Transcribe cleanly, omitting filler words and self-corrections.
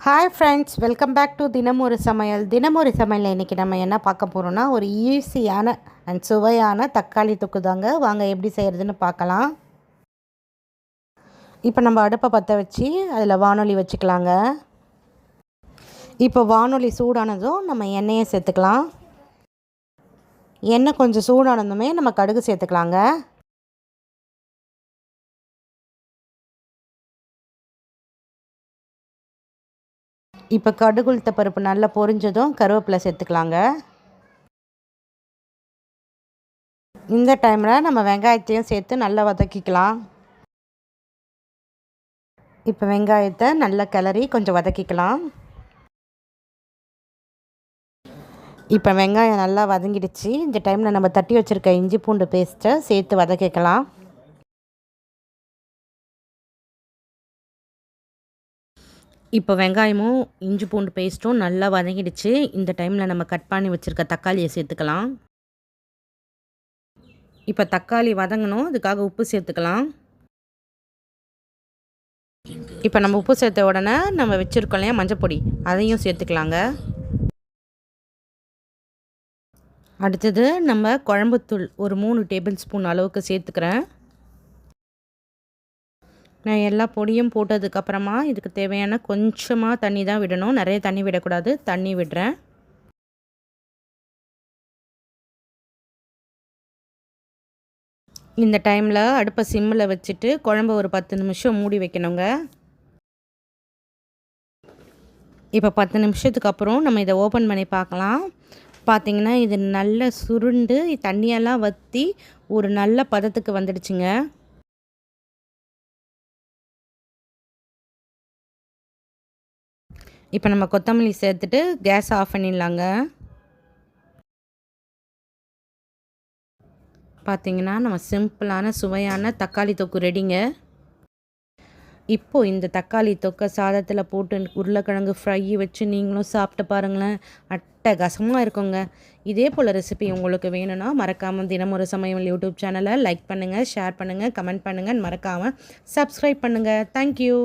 Hi friends, welcome back to Dhinamoru Samayal. Dhinamoru சமையல் இன்றைக்கி நம்ம என்ன பார்க்க போகிறோன்னா, ஒரு ஈஸியான அண்ட் சுவையான தக்காளி தொக்கு தாங்க. வாங்க எப்படி செய்கிறதுன்னு பார்க்கலாம். இப்போ நம்ம அடுப்பை பற்ற வச்சு அதில் வானொலி வச்சுக்கலாங்க. இப்போ வானொலி சூடானதும் நம்ம எண்ணெயை சேர்த்துக்கலாம். எண்ணெய் கொஞ்சம் சூடானதுமே நம்ம கடுகு சேர்த்துக்கலாங்க. இப்போ கடுகு உளுத்த பருப்பு நல்லா பொரிஞ்சதும் கருவேப்பிலை சேர்த்துக்கலாங்க. இந்த டைமில் நம்ம வெங்காயத்தையும் சேர்த்து நல்லா வதக்கிக்கலாம். இப்போ வெங்காயத்தை நல்லா கிளறி கொஞ்சம் வதக்கிக்கலாம். இப்போ வெங்காயம் நல்லா வதங்கிடுச்சு. இந்த டைமில் நம்ம தட்டி வச்சுருக்க இஞ்சி பூண்டு பேஸ்ட்டை சேர்த்து வதக்கிக்கலாம். இப்போ வெங்காயமும் இஞ்சி பூண்டு பேஸ்ட்டும் நல்லா வதங்கிடுச்சு. இந்த டைமில் நம்ம கட் பண்ணி வச்சுருக்க தக்காளியை சேர்த்துக்கலாம். இப்போ தக்காளி வதங்கணும், அதுக்காக உப்பு சேர்த்துக்கலாம். இப்போ நம்ம உப்பு சேர்த்த உடனே நம்ம வச்சுருக்கோம் இல்லையா மஞ்சப்பொடி, அதையும் சேர்த்துக்கலாங்க. அடுத்தது நம்ம குழம்புத்தூள் ஒரு 3 டேபிள் ஸ்பூன் அளவுக்கு சேர்த்துக்கிறேன். நான் எல்லா பொடியும் போட்டதுக்கப்புறமா இதுக்கு தேவையான கொஞ்சமாக தண்ணி தான் விடணும். நிறைய தண்ணி விடக்கூடாது. தண்ணி விடுறேன். இந்த டைமில் அடுப்பை சிம்மில் வச்சுட்டு குழம்பு ஒரு 10 நிமிஷம் மூடி வைக்கணுங்க. இப்போ 10 நிமிஷத்துக்கு அப்புறம் நம்ம இதை ஓப்பன் பண்ணி பார்க்கலாம். பார்த்திங்கன்னா இது நல்ல சுருண்டு தண்ணியெல்லாம் வற்றி ஒரு நல்ல பதத்துக்கு வந்துடுச்சுங்க. இப்போ நம்ம கொத்தமல்லி சேர்த்துட்டு கேஸ் ஆஃப் பண்ணிடலாங்க. பார்த்திங்கன்னா நம்ம சிம்பிளான சுவையான தக்காளி தொக்கு ரெடிங்க. இப்போது இந்த தக்காளி தொக்கை சாதத்தில் போட்டு உருளைக்கிழங்கு ஃப்ரை வச்சு நீங்களும் சாப்பிட்டு பாருங்களேன், அட்டகாசமாக இருக்குங்க. இதே போல் ரெசிபி உங்களுக்கு வேணும்னா மறக்காமல் தினமொரு சமையல் யூடியூப் சேனலை லைக் பண்ணுங்கள், ஷேர் பண்ணுங்கள், கமெண்ட் பண்ணுங்கள், மறக்காமல் சப்ஸ்கிரைப் பண்ணுங்கள். தேங்க்யூ.